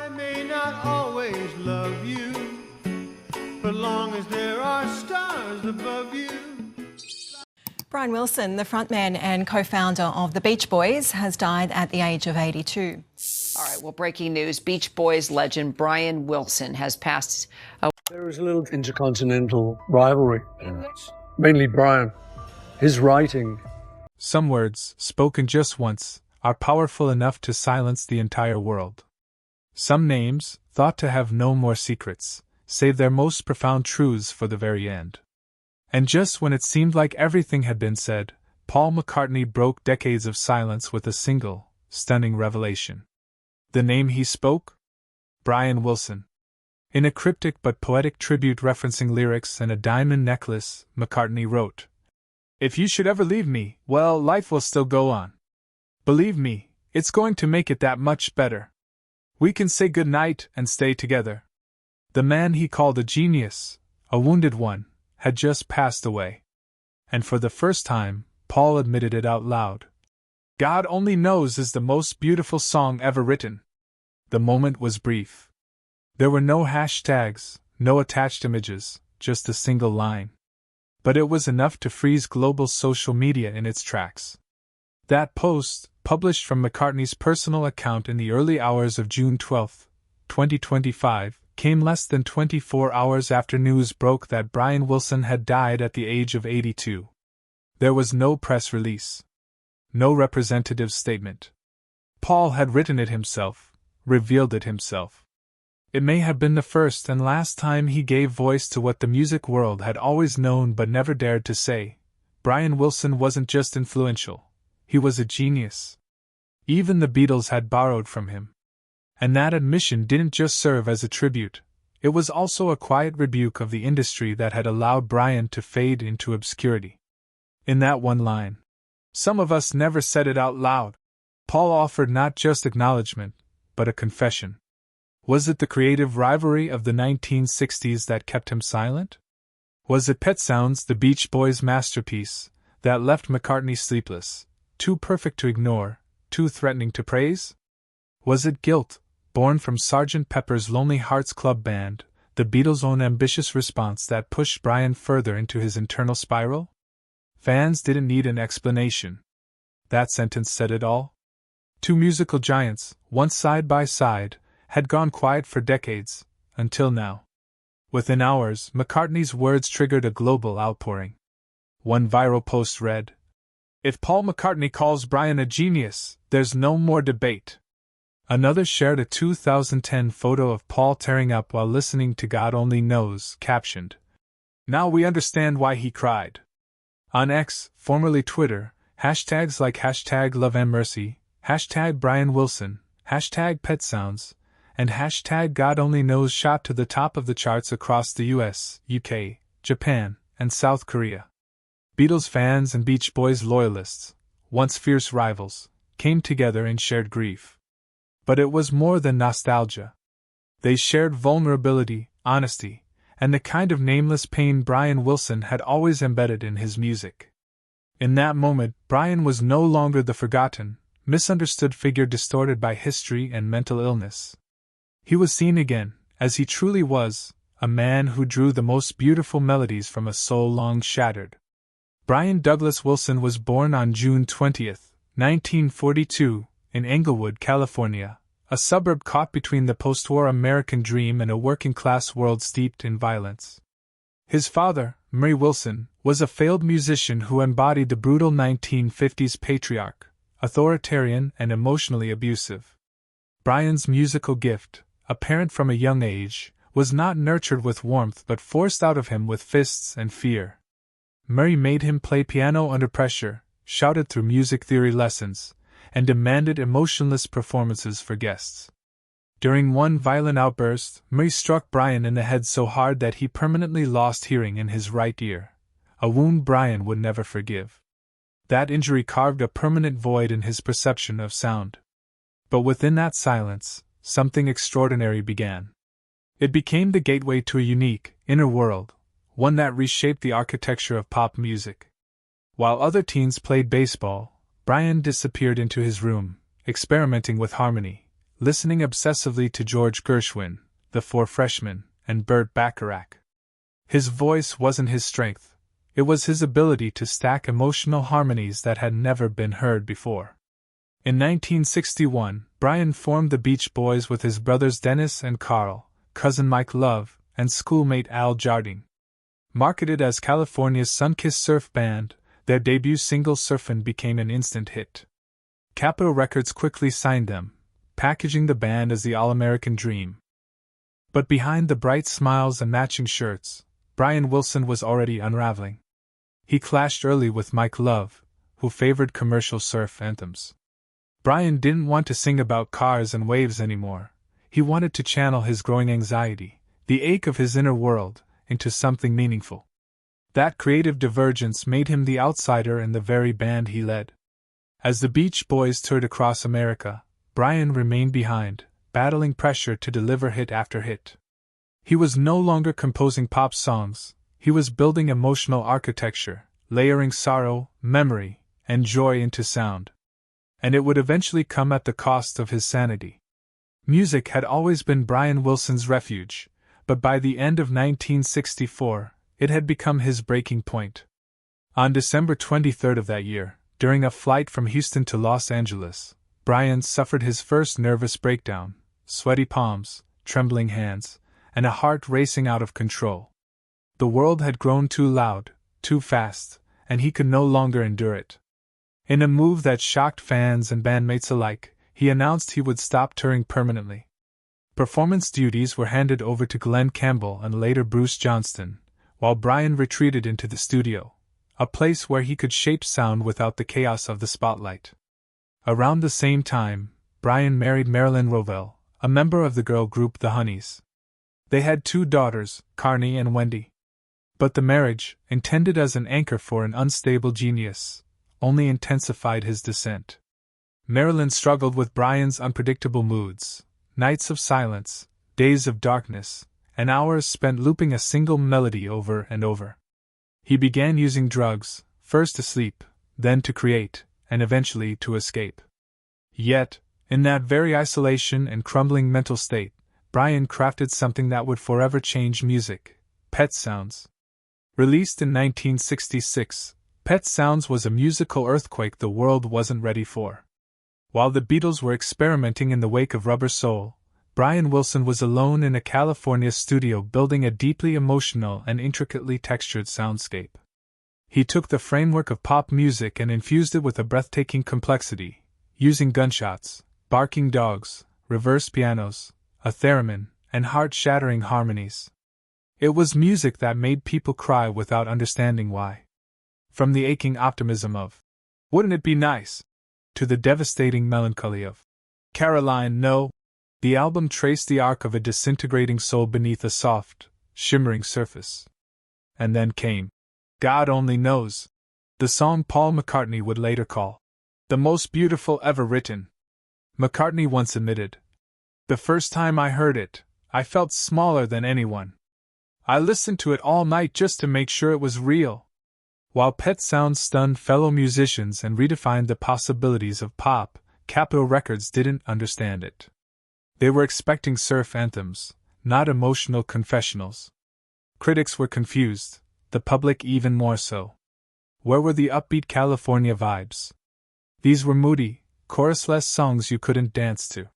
I may not always love you, but long as there are stars above you. Brian Wilson, the frontman and co-founder of the Beach Boys, has died at the age of 82. All right, well, breaking news. Beach Boys legend Brian Wilson has passed away. There was a little intercontinental rivalry. Mainly Brian. His writing. Some words, spoken just once, are powerful enough to silence the entire world. Some names, thought to have no more secrets, save their most profound truths for the very end. And just when it seemed like everything had been said, Paul McCartney broke decades of silence with a single, stunning revelation. The name he spoke? Brian Wilson. In a cryptic but poetic tribute referencing lyrics and a diamond necklace, McCartney wrote, "If you should ever leave me, well, life will still go on. Believe me, it's going to make it that much better. We can say goodnight and stay together." The man he called a genius, a wounded one, had just passed away. And for the first time, Paul admitted it out loud. God Only Knows is the most beautiful song ever written. The moment was brief. There were no hashtags, no attached images, just a single line. But it was enough to freeze global social media in its tracks. That post, published from McCartney's personal account in the early hours of June 12, 2025, came less than 24 hours after news broke that Brian Wilson had died at the age of 82. There was no press release. No representative statement. Paul had written it himself, revealed it himself. It may have been the first and last time he gave voice to what the music world had always known but never dared to say. Brian Wilson wasn't just influential, he was a genius. Even the Beatles had borrowed from him. And that admission didn't just serve as a tribute, it was also a quiet rebuke of the industry that had allowed Brian to fade into obscurity. In that one line, "Some of us never said it out loud," Paul offered not just acknowledgement, but a confession. Was it the creative rivalry of the 1960s that kept him silent? Was it Pet Sounds, the Beach Boys' masterpiece, that left McCartney sleepless, too perfect to ignore, too threatening to praise? Was it guilt, born from Sgt. Pepper's Lonely Hearts Club Band, the Beatles' own ambitious response that pushed Brian further into his internal spiral? Fans didn't need an explanation. That sentence said it all. Two musical giants, once side by side, had gone quiet for decades, until now. Within hours, McCartney's words triggered a global outpouring. One viral post read, "If Paul McCartney calls Brian a genius, there's no more debate." Another shared a 2010 photo of Paul tearing up while listening to God Only Knows, captioned, "Now we understand why he cried." On X, formerly Twitter, hashtags like #LoveAndMercy, #Brian Wilson, #PetSounds, and #God Only Knows shot to the top of the charts across the US, UK, Japan, and South Korea. Beatles fans and Beach Boys loyalists, once fierce rivals, came together and shared grief. But it was more than nostalgia. They shared vulnerability, honesty, and the kind of nameless pain Brian Wilson had always embedded in his music. In that moment, Brian was no longer the forgotten, misunderstood figure distorted by history and mental illness. He was seen again, as he truly was, a man who drew the most beautiful melodies from a soul long shattered. Brian Douglas Wilson was born on June 20, 1942, in Englewood, California, a suburb caught between the post-war American dream and a working-class world steeped in violence. His father, Murray Wilson, was a failed musician who embodied the brutal 1950s patriarch, authoritarian and emotionally abusive. Brian's musical gift, apparent from a young age, was not nurtured with warmth but forced out of him with fists and fear. Murray made him play piano under pressure, shouted through music theory lessons, and demanded emotionless performances for guests. During one violent outburst, Murray struck Brian in the head so hard that he permanently lost hearing in his right ear, a wound Brian would never forgive. That injury carved a permanent void in his perception of sound. But within that silence, something extraordinary began. It became the gateway to a unique, inner world, one that reshaped the architecture of pop music. While other teens played baseball, Brian disappeared into his room, experimenting with harmony, listening obsessively to George Gershwin, The Four Freshmen, and Burt Bacharach. His voice wasn't his strength, it was his ability to stack emotional harmonies that had never been heard before. In 1961, Brian formed the Beach Boys with his brothers Dennis and Carl, cousin Mike Love, and schoolmate Al Jardine. Marketed as California's sun-kissed surf band, their debut single Surfin' became an instant hit. Capitol Records quickly signed them, packaging the band as the all-American dream. But behind the bright smiles and matching shirts, Brian Wilson was already unraveling. He clashed early with Mike Love, who favored commercial surf anthems. Brian didn't want to sing about cars and waves anymore. He wanted to channel his growing anxiety, the ache of his inner world, into something meaningful. That creative divergence made him the outsider in the very band he led. As the Beach Boys toured across America, Brian remained behind, battling pressure to deliver hit after hit. He was no longer composing pop songs, he was building emotional architecture, layering sorrow, memory, and joy into sound. And it would eventually come at the cost of his sanity. Music had always been Brian Wilson's refuge, but by the end of 1964, it had become his breaking point. On December 23 of that year, during a flight from Houston to Los Angeles, Brian suffered his first nervous breakdown, sweaty palms, trembling hands, and a heart racing out of control. The world had grown too loud, too fast, and he could no longer endure it. In a move that shocked fans and bandmates alike, he announced he would stop touring permanently. Performance duties were handed over to Glenn Campbell and later Bruce Johnston, while Brian retreated into the studio, a place where he could shape sound without the chaos of the spotlight. Around the same time, Brian married Marilyn Rovell, a member of the girl group The Honeys. They had 2 daughters, Carney and Wendy. But the marriage, intended as an anchor for an unstable genius, only intensified his descent. Marilyn struggled with Brian's unpredictable moods, nights of silence, days of darkness, and hours spent looping a single melody over and over. He began using drugs, first to sleep, then to create, and eventually to escape. Yet, in that very isolation and crumbling mental state, Brian crafted something that would forever change music: Pet Sounds. Released in 1966, Pet Sounds was a musical earthquake the world wasn't ready for. While the Beatles were experimenting in the wake of Rubber Soul, Brian Wilson was alone in a California studio building a deeply emotional and intricately textured soundscape. He took the framework of pop music and infused it with a breathtaking complexity, using gunshots, barking dogs, reverse pianos, a theremin, and heart-shattering harmonies. It was music that made people cry without understanding why. From the aching optimism of, "Wouldn't it be nice?" to the devastating melancholy of, "Caroline, no," the album traced the arc of a disintegrating soul beneath a soft, shimmering surface. And then came God Only Knows, the song Paul McCartney would later call the most beautiful ever written. McCartney once admitted, "The first time I heard it, I felt smaller than anyone. I listened to it all night just to make sure it was real." While Pet Sounds stunned fellow musicians and redefined the possibilities of pop, Capitol Records didn't understand it. They were expecting surf anthems, not emotional confessionals. Critics were confused, the public even more so. Where were the upbeat California vibes? These were moody, chorus-less songs you couldn't dance to.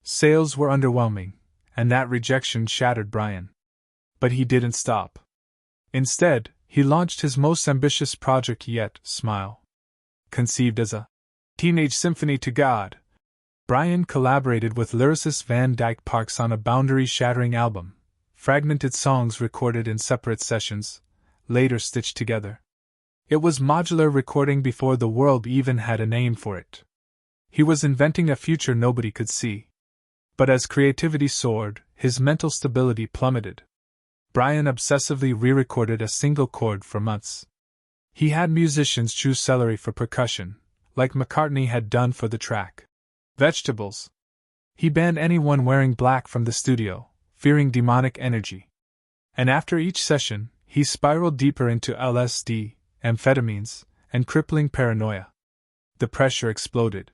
Sales were underwhelming, and that rejection shattered Brian. But he didn't stop. Instead, he launched his most ambitious project yet, Smile. Conceived as a teenage symphony to God, Brian collaborated with lyricist Van Dyke Parks on a boundary-shattering album, fragmented songs recorded in separate sessions, later stitched together. It was modular recording before the world even had a name for it. He was inventing a future nobody could see. But as creativity soared, his mental stability plummeted. Brian obsessively re-recorded a single chord for months. He had musicians choose celery for percussion, like McCartney had done for the track Vegetables. He banned anyone wearing black from the studio, fearing demonic energy. And after each session, he spiraled deeper into LSD, amphetamines, and crippling paranoia. The pressure exploded.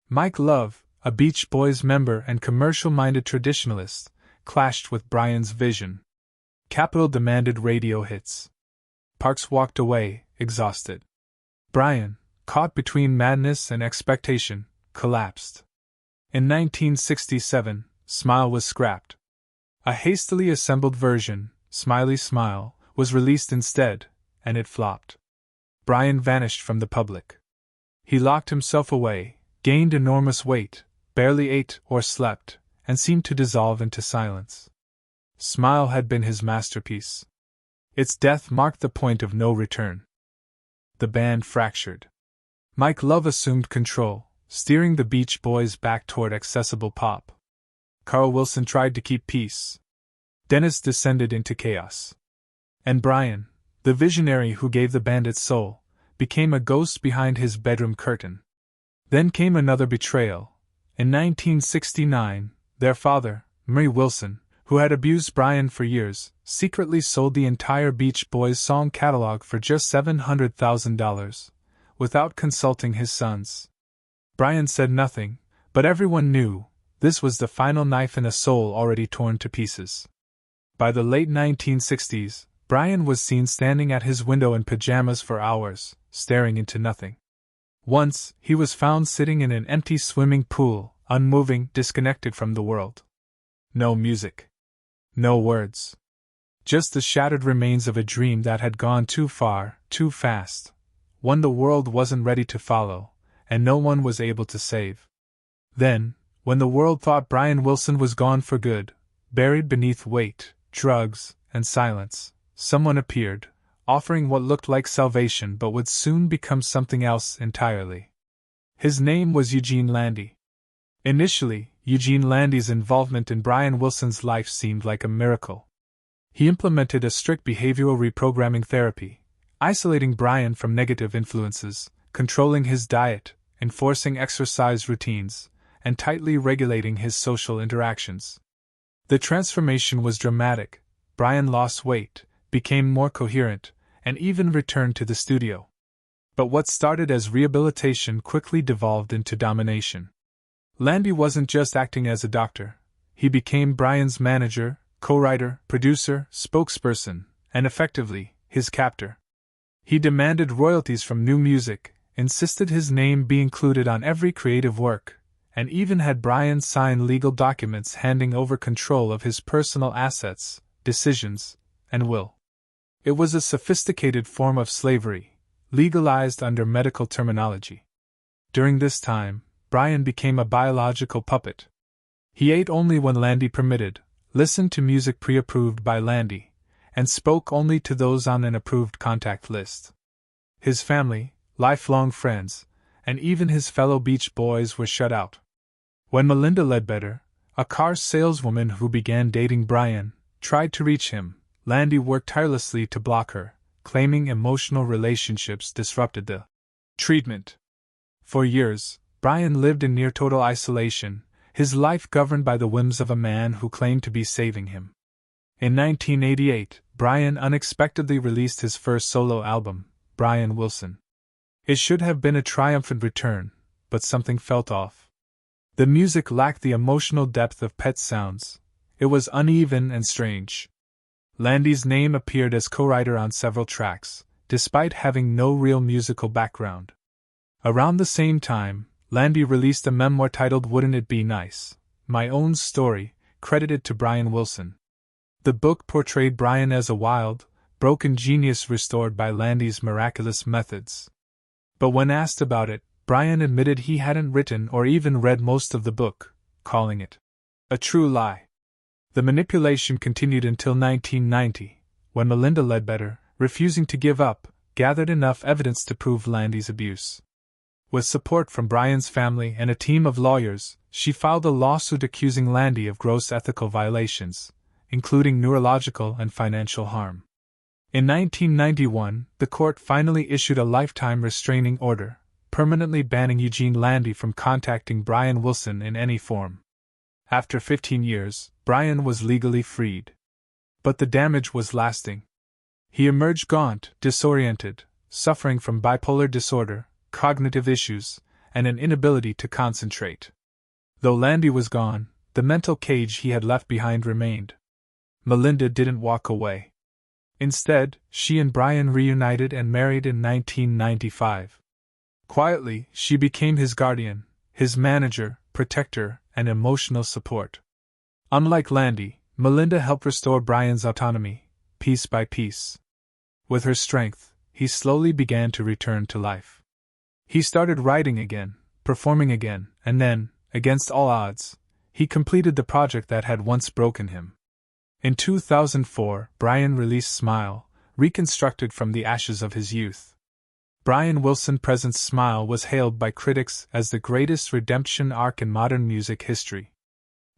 Mike Love, a Beach Boys member and commercial-minded traditionalist, clashed with Brian's vision. Capitol demanded radio hits. Parks walked away, exhausted. Brian, caught between madness and expectation, collapsed. In 1967, Smile was scrapped. A hastily assembled version, Smiley Smile, was released instead, and it flopped. Brian vanished from the public. He locked himself away, gained enormous weight, barely ate or slept, and seemed to dissolve into silence. Smile had been his masterpiece. Its death marked the point of no return. The band fractured. Mike Love assumed control, steering the Beach Boys back toward accessible pop. Carl Wilson tried to keep peace. Dennis descended into chaos. And Brian, the visionary who gave the band its soul, became a ghost behind his bedroom curtain. Then came another betrayal. In 1969, their father, Murray Wilson, who had abused Brian for years, secretly sold the entire Beach Boys song catalog for just $700,000, without consulting his sons. Brian said nothing, but everyone knew this was the final knife in a soul already torn to pieces. By the late 1960s, Brian was seen standing at his window in pajamas for hours, staring into nothing. Once, he was found sitting in an empty swimming pool, unmoving, disconnected from the world. No music. No words. Just the shattered remains of a dream that had gone too far, too fast. One the world wasn't ready to follow, and no one was able to save. Then, when the world thought Brian Wilson was gone for good, buried beneath weight, drugs, and silence, someone appeared, offering what looked like salvation but would soon become something else entirely. His name was Eugene Landy. Initially, Eugene Landy's involvement in Brian Wilson's life seemed like a miracle. He implemented a strict behavioral reprogramming therapy, isolating Brian from negative influences, controlling his diet, enforcing exercise routines, and tightly regulating his social interactions. The transformation was dramatic. Brian lost weight, became more coherent, and even returned to the studio. But what started as rehabilitation quickly devolved into domination. Landy wasn't just acting as a doctor. He became Brian's manager, co-writer, producer, spokesperson, and effectively, his captor. He demanded royalties from new music, insisted his name be included on every creative work, and even had Brian sign legal documents handing over control of his personal assets, decisions, and will. It was a sophisticated form of slavery, legalized under medical terminology. During this time, Brian became a biological puppet. He ate only when Landy permitted, listened to music pre-approved by Landy, and spoke only to those on an approved contact list. His family, lifelong friends, and even his fellow Beach Boys were shut out. When Melinda Ledbetter, a car saleswoman who began dating Brian, tried to reach him, Landy worked tirelessly to block her, claiming emotional relationships disrupted the treatment. For years, Brian lived in near-total isolation, his life governed by the whims of a man who claimed to be saving him. In 1988, Brian unexpectedly released his first solo album, Brian Wilson. It should have been a triumphant return, but something felt off. The music lacked the emotional depth of Pet Sounds. It was uneven and strange. Landy's name appeared as co-writer on several tracks, despite having no real musical background. Around the same time, Landy released a memoir titled Wouldn't It Be Nice? My Own Story, credited to Brian Wilson. The book portrayed Brian as a wild, broken genius restored by Landy's miraculous methods. But when asked about it, Brian admitted he hadn't written or even read most of the book, calling it a true lie. The manipulation continued until 1990, when Melinda Ledbetter, refusing to give up, gathered enough evidence to prove Landy's abuse. With support from Brian's family and a team of lawyers, she filed a lawsuit accusing Landy of gross ethical violations, including neurological and financial harm. In 1991, the court finally issued a lifetime restraining order, permanently banning Eugene Landy from contacting Brian Wilson in any form. After 15 years, Brian was legally freed. But the damage was lasting. He emerged gaunt, disoriented, suffering from bipolar disorder, cognitive issues, and an inability to concentrate. Though Landy was gone, the mental cage he had left behind remained. Melinda didn't walk away. Instead, she and Brian reunited and married in 1995. Quietly, she became his guardian, his manager, protector, and emotional support. Unlike Landy, Melinda helped restore Brian's autonomy, piece by piece. With her strength, he slowly began to return to life. He started writing again, performing again, and then, against all odds, he completed the project that had once broken him. In 2004, Brian released Smile, reconstructed from the ashes of his youth. Brian Wilson Presents Smile was hailed by critics as the greatest redemption arc in modern music history.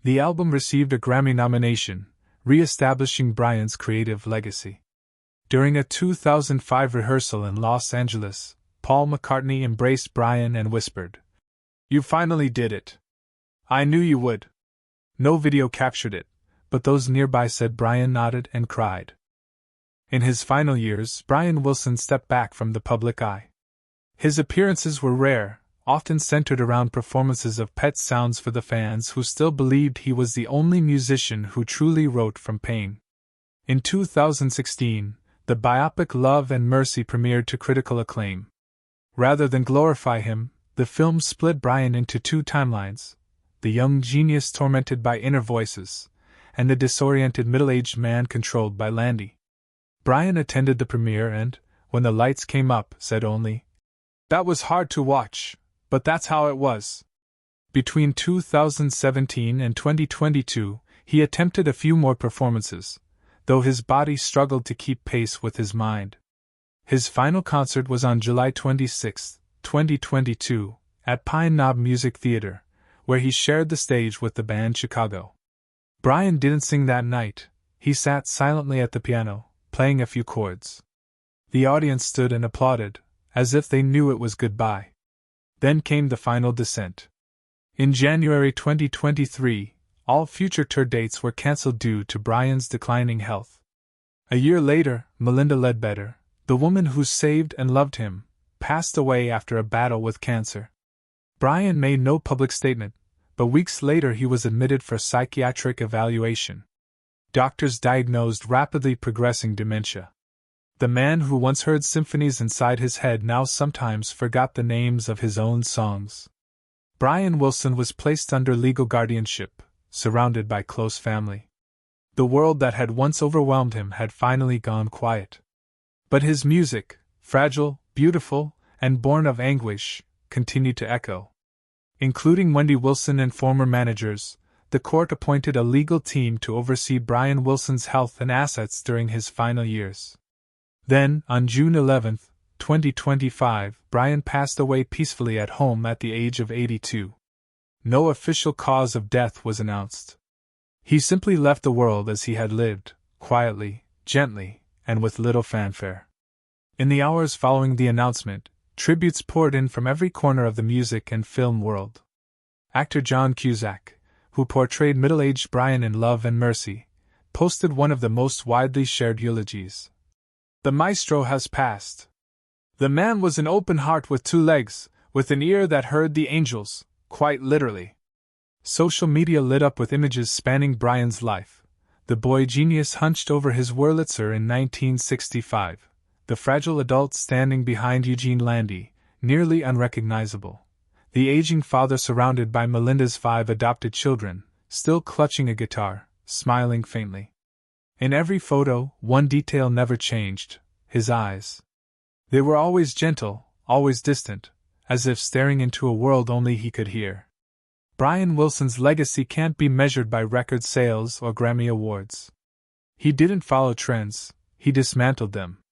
The album received a Grammy nomination, re-establishing Brian's creative legacy. During a 2005 rehearsal in Los Angeles, Paul McCartney embraced Brian and whispered, "You finally did it. I knew you would." No video captured it, but those nearby said Brian nodded and cried. In his final years, Brian Wilson stepped back from the public eye. His appearances were rare, often centered around performances of Pet Sounds for the fans who still believed he was the only musician who truly wrote from pain. In 2016, the biopic Love and Mercy premiered to critical acclaim. Rather than glorify him, the film split Brian into two timelines: the young genius tormented by inner voices, and the disoriented middle-aged man controlled by Landy. Brian attended the premiere and, when the lights came up, said only, "That was hard to watch, but that's how it was." Between 2017 and 2022, he attempted a few more performances, though his body struggled to keep pace with his mind. His final concert was on July 26, 2022, at Pine Knob Music Theater, where he shared the stage with the band Chicago. Brian didn't sing that night. He sat silently at the piano, playing a few chords. The audience stood and applauded, as if they knew it was goodbye. Then came the final descent. In January 2023, all future tour dates were cancelled due to Brian's declining health. A year later, Melinda Ledbetter, the woman who saved and loved him, passed away after a battle with cancer. Brian made no public statement, but weeks later he was admitted for psychiatric evaluation. Doctors diagnosed rapidly progressing dementia. The man who once heard symphonies inside his head now sometimes forgot the names of his own songs. Brian Wilson was placed under legal guardianship, surrounded by close family. The world that had once overwhelmed him had finally gone quiet. But his music, fragile, beautiful, and born of anguish, continued to echo. Including Wendy Wilson and former managers, the court appointed a legal team to oversee Brian Wilson's health and assets during his final years. Then, on June 11, 2025, Brian passed away peacefully at home at the age of 82. No official cause of death was announced. He simply left the world as he had lived, quietly, gently, and with little fanfare. In the hours following the announcement, tributes poured in from every corner of the music and film world. Actor John Cusack, who portrayed middle-aged Brian in Love and Mercy, posted one of the most widely shared eulogies. "The maestro has passed. The man was an open heart with two legs, with an ear that heard the angels, quite literally." Social media lit up with images spanning Brian's life. The boy genius hunched over his Wurlitzer in 1965, the fragile adult standing behind Eugene Landy, nearly unrecognizable, the aging father surrounded by Melinda's 5 adopted children, still clutching a guitar, smiling faintly. In every photo, one detail never changed: his eyes. They were always gentle, always distant, as if staring into a world only he could hear. Brian Wilson's legacy can't be measured by record sales or Grammy Awards. He didn't follow trends, he dismantled them.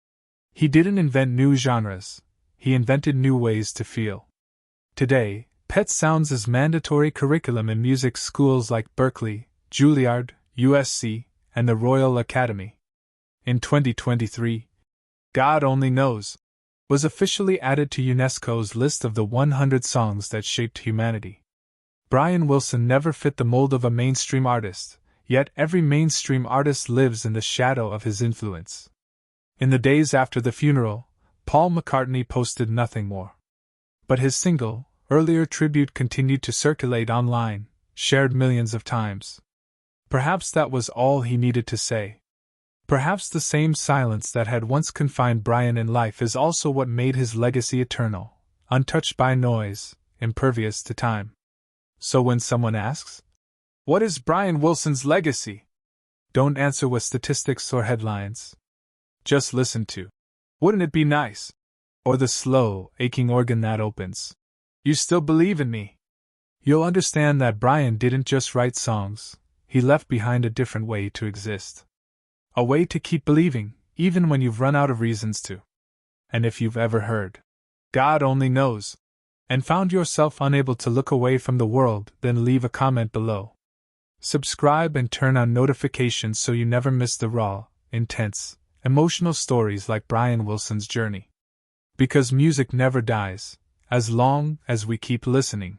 He didn't invent new genres, he invented new ways to feel. Today, Pet Sounds is mandatory curriculum in music schools like Berklee, Juilliard, USC, and the Royal Academy. In 2023, God Only Knows was officially added to UNESCO's list of the 100 songs that shaped humanity. Brian Wilson never fit the mold of a mainstream artist, yet every mainstream artist lives in the shadow of his influence. In the days after the funeral, Paul McCartney posted nothing more. But his single, earlier tribute continued to circulate online, shared millions of times. Perhaps that was all he needed to say. Perhaps the same silence that had once confined Brian in life is also what made his legacy eternal, untouched by noise, impervious to time. So when someone asks, "What is Brian Wilson's legacy?" don't answer with statistics or headlines. Just listen to, "Wouldn't it be nice?" or the slow, aching organ that opens, "You still believe in me?" You'll understand that Brian didn't just write songs, he left behind a different way to exist. A way to keep believing, even when you've run out of reasons to. And if you've ever heard, "God only knows," and found yourself unable to look away from the world, then leave a comment below. Subscribe and turn on notifications so you never miss the raw, intense, emotional stories like Brian Wilson's journey. Because music never dies, as long as we keep listening.